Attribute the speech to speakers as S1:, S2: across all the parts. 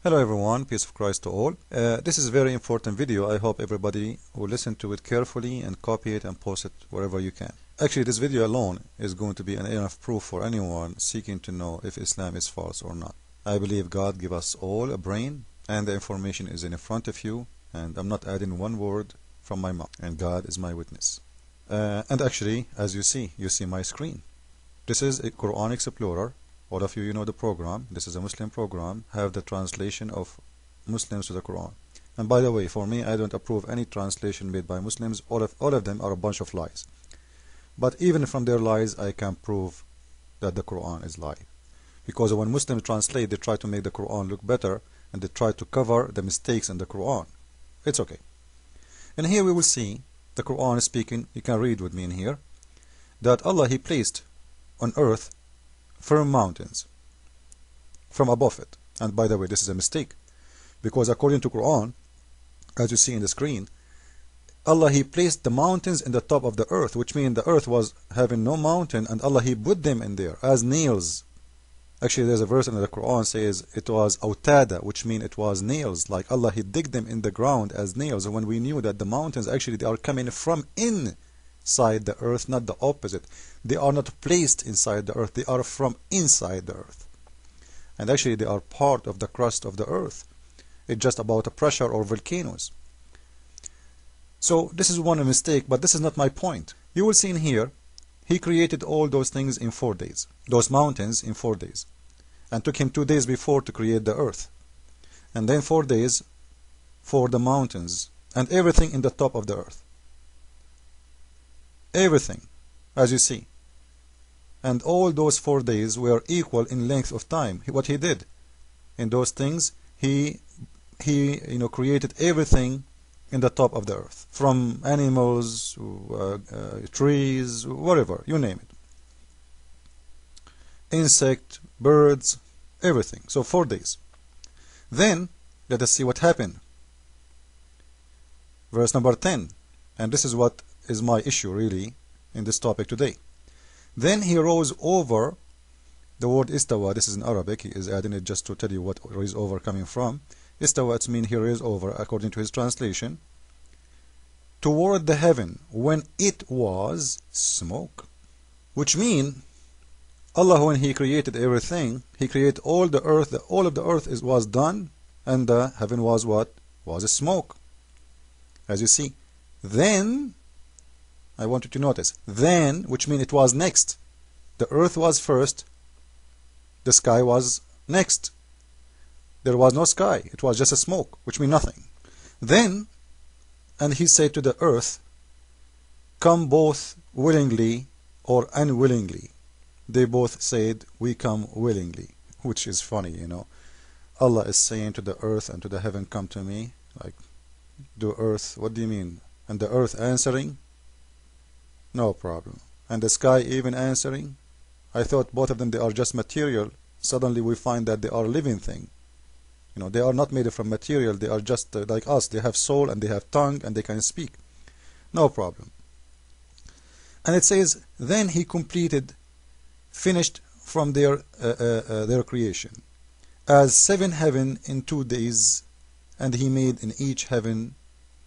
S1: Hello everyone, peace of Christ to all. This is a very important video. I hope everybody will listen to it carefully and copy it and post it wherever you can. Actually, this video alone is going to be enough proof for anyone seeking to know if Islam is false or not. I believe God gave us all a brain and the information is in front of you, and I'm not adding one word from my mouth, and God is my witness. And actually, as you see my screen. This is a Quran Explorer. All of you know the program. This is a Muslim program. Have the translation of Muslims to the Quran. And by the way, for me, I don't approve any translation made by Muslims. All of them are a bunch of lies. But even from their lies, I can prove that the Quran is lie. Because when Muslims translate, they try to make the Quran look better, and they try to cover the mistakes in the Quran. It's okay. And here we will see the Quran is speaking. You can read with me in here that Allah, He placed on earth firm mountains from above it. And by the way, this is a mistake, because according to Quran, as you see in the screen, Allah, He placed the mountains in the top of the earth, which means the earth was having no mountain, and Allah, He put them in there as nails. Actually, there's a verse in the Quran says it was autada, which means it was nails, like Allah, He digged them in the ground as nails. And when we knew that the mountains actually they are coming from inside the earth, not the opposite. They are not placed inside the earth, they are from inside the earth. And actually they are part of the crust of the earth. It's just about a pressure or volcanoes. So this is one mistake, but this is not my point. You will see in here, He created all those things in 4 days. Those mountains in 4 days. And took Him 2 days before to create the earth. And then 4 days for the mountains and everything in the top of the earth. Everything, as you see. And all those 4 days were equal in length of time. What He did in those things, He created everything in the top of the earth, from animals, trees, whatever, you name it. Insect, birds, everything. So 4 days. Then let us see what happened. Verse number 10. And this is what is my issue really in this topic today. Then He rose over. The word istawa, this is in Arabic, He is adding it just to tell you what raise over coming from. Istawa, it means He raised over, according to his translation, toward the heaven when it was smoke. Which means Allah, when He created everything, He created all the earth, all of the earth was done, and the heaven was what? Was a smoke. As you see. Then I want you to notice, then, which means it was next. The earth was first, the sky was next. There was no sky, it was just a smoke, which means nothing. Then, and He said to the earth, come both willingly or unwillingly. They both said, we come willingly, which is funny, you know. Allah is saying to the earth and to the heaven, come to me. Like, the earth, what do you mean? And the earth answering, no problem. And the sky even answering. I thought both of them, they are just material. Suddenly we find that they are living thing. You know, they are not made from material. They are just like us. They have soul and they have tongue and they can speak. No problem. And it says, then He completed, finished from their creation, as 7 heaven in 2 days, and He made in each heaven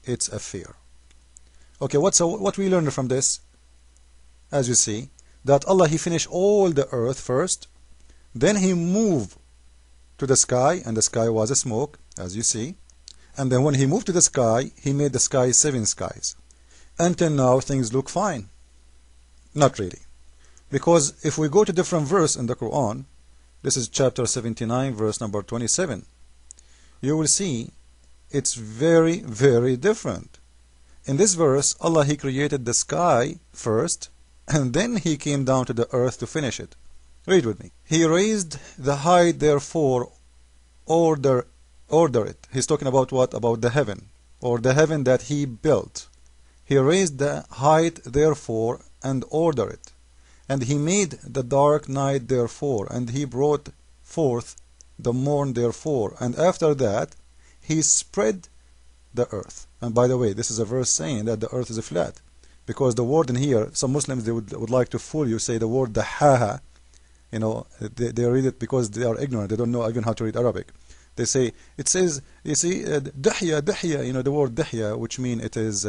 S1: its affair. Okay, what we learned from this? As you see, that Allah, He finished all the earth first, then He moved to the sky, and the sky was a smoke, as you see. And then when He moved to the sky, He made the sky 7 skies. Until now, things look fine. Not really. Because if we go to different verse in the Quran, this is chapter 79, verse number 27, you will see it's very, very different. In this verse, Allah, He created the sky first, and then He came down to the earth to finish it. Read with me. He raised the height, therefore order it. He's talking about what? About the heaven, or the heaven that He built. He raised the height, therefore, and order it. And He made the dark night, therefore, and He brought forth the morn, therefore. And after that, He spread the earth. And by the way, this is a verse saying that the earth is flat. Because the word in here, some Muslims, they would like to fool you, say the word dahaha, they read it because they are ignorant, they don't know even how to read Arabic. They say, it says, you see, dihya, dihya, you know, the word dihya, which means it is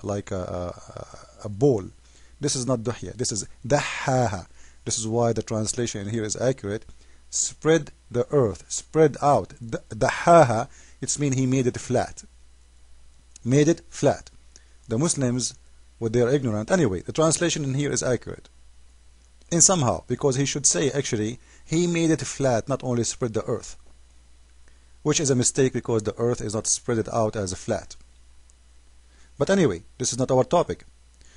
S1: like a ball. This is not dihya, this is dahaha. This is why the translation here is accurate. Spread the earth, spread out. Dahaha, it means he made it flat. Made it flat. The Muslims, what they are ignorant. Anyway, the translation in here is accurate. In somehow, because he should say actually, he made it flat, not only spread the earth. Which is a mistake because the earth is not spread out as a flat. But anyway, this is not our topic.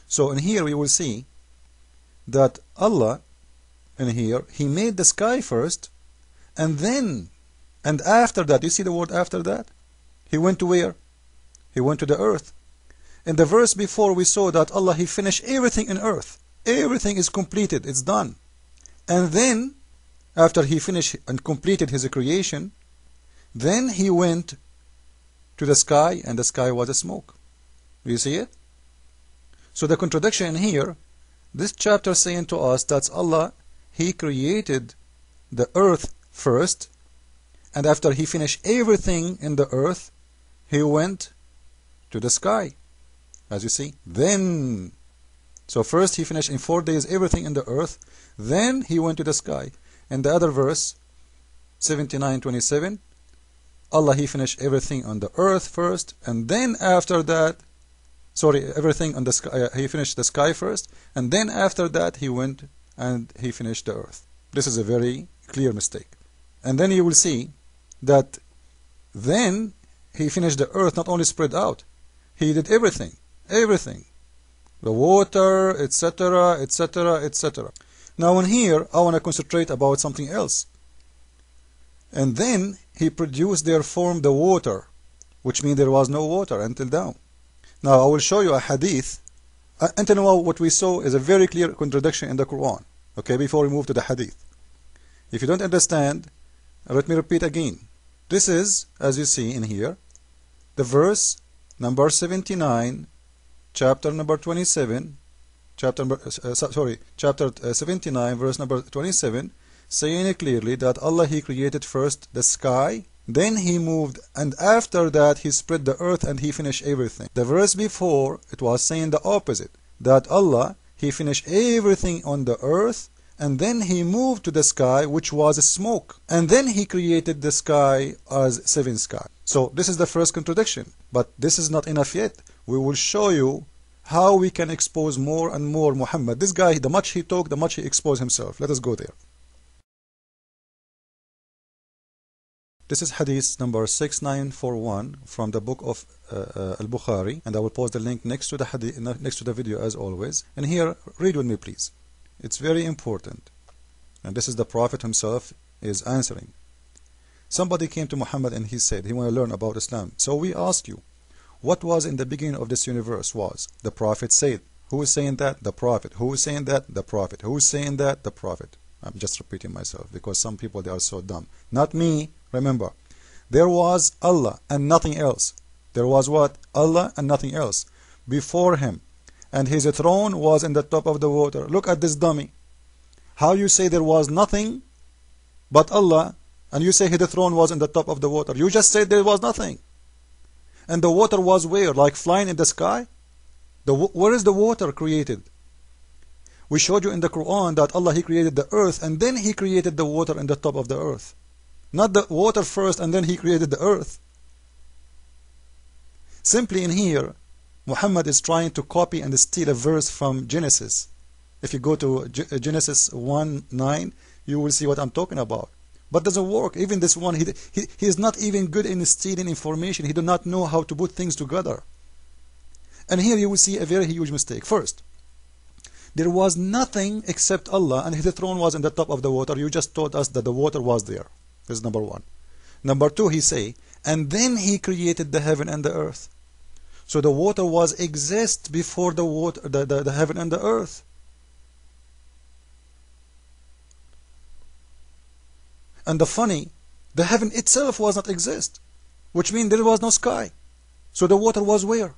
S1: So in here we will see that Allah, in here, he made the sky first, and then, and after that, you see the word after that? He went to where? He went to the earth. In the verse before we saw that Allah, he finished everything in earth. Everything is completed, it's done. And then, after he finished and completed his creation, then he went to the sky, and the sky was a smoke. Do you see it? So the contradiction here, this chapter saying to us that Allah, he created the earth first, and after he finished everything in the earth, he went to the sky. As you see, then, so first he finished in 4 days everything in the earth, then he went to the sky. And the other verse, 79:27, Allah, he finished everything on the earth first, and then after that, sorry, everything on the sky, he finished the sky first, and then after that he went and he finished the earth. This is a very clear mistake. And then you will see that then he finished the earth, not only spread out, he did everything, everything, the water, etc., etc., etc. Now in here I want to concentrate about something else. And then he produced, there formed the water, which means there was no water until now. Now I will show you a hadith. Until now what we saw is a very clear contradiction in the Quran. Okay, before we move to the hadith. If you don't understand, let me repeat again. This is, as you see in here, the verse number 79, chapter number 27, chapter 79, verse number 27, saying clearly that Allah, he created first the sky, then he moved, and after that he spread the earth and he finished everything. The verse before, it was saying the opposite, that Allah, he finished everything on the earth, and then he moved to the sky, which was smoke, and then he created the sky as 7 sky. So this is the first contradiction, but this is not enough yet. We will show you how we can expose more and more Muhammad. This guy, the much he talked, the much he exposed himself. Let us go there. This is hadith number 6941 from the book of Al-Bukhari, and I will post the link next to the hadith, next to the video as always. And here, read with me please. It's very important. And this is the Prophet himself is answering. Somebody came to Muhammad and he said he want to learn about Islam. So we ask you, what was in the beginning of this universe was? The Prophet said. Who is saying that? The Prophet. Who is saying that? The Prophet. Who is saying that? The Prophet. I'm just repeating myself because some people, they are so dumb. Not me. Remember, there was Allah and nothing else. There was what? Allah and nothing else before him, and his throne was in the top of the water. Look at this dummy. How you say there was nothing but Allah, and you say his throne was in the top of the water? You just said there was nothing. And the water was where? Like flying in the sky? Where is the water created? We showed you in the Quran that Allah, he created the earth, and then he created the water in the top of the earth. Not the water first and then he created the earth. Simply in here, Muhammad is trying to copy and steal a verse from Genesis. If you go to Genesis 1:9, you will see what I'm talking about. But doesn't work. Even this one, he is not even good in stealing information. He does not know how to put things together. And here you will see a very huge mistake. First, there was nothing except Allah, and his throne was in the top of the water. You just told us that the water was there. This is number one. Number two, he say, and then he created the heaven and the earth. So the water was exist before the water, the heaven and the earth. And the funny, the heaven itself was not exist, which means there was no sky. So the water was where?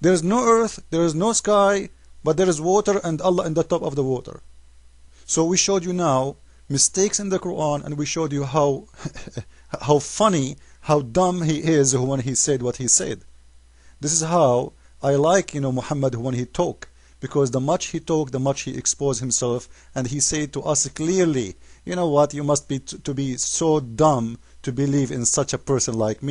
S1: There is no earth, there is no sky, but there is water and Allah in the top of the water. So we showed you now mistakes in the Quran, and we showed you how how funny, how dumb he is when he said what he said. This is how I like, Muhammad when he talk, because the much he talk, the much he expose himself, and he said to us clearly, you know what, you must be to be so dumb to believe in such a person like me.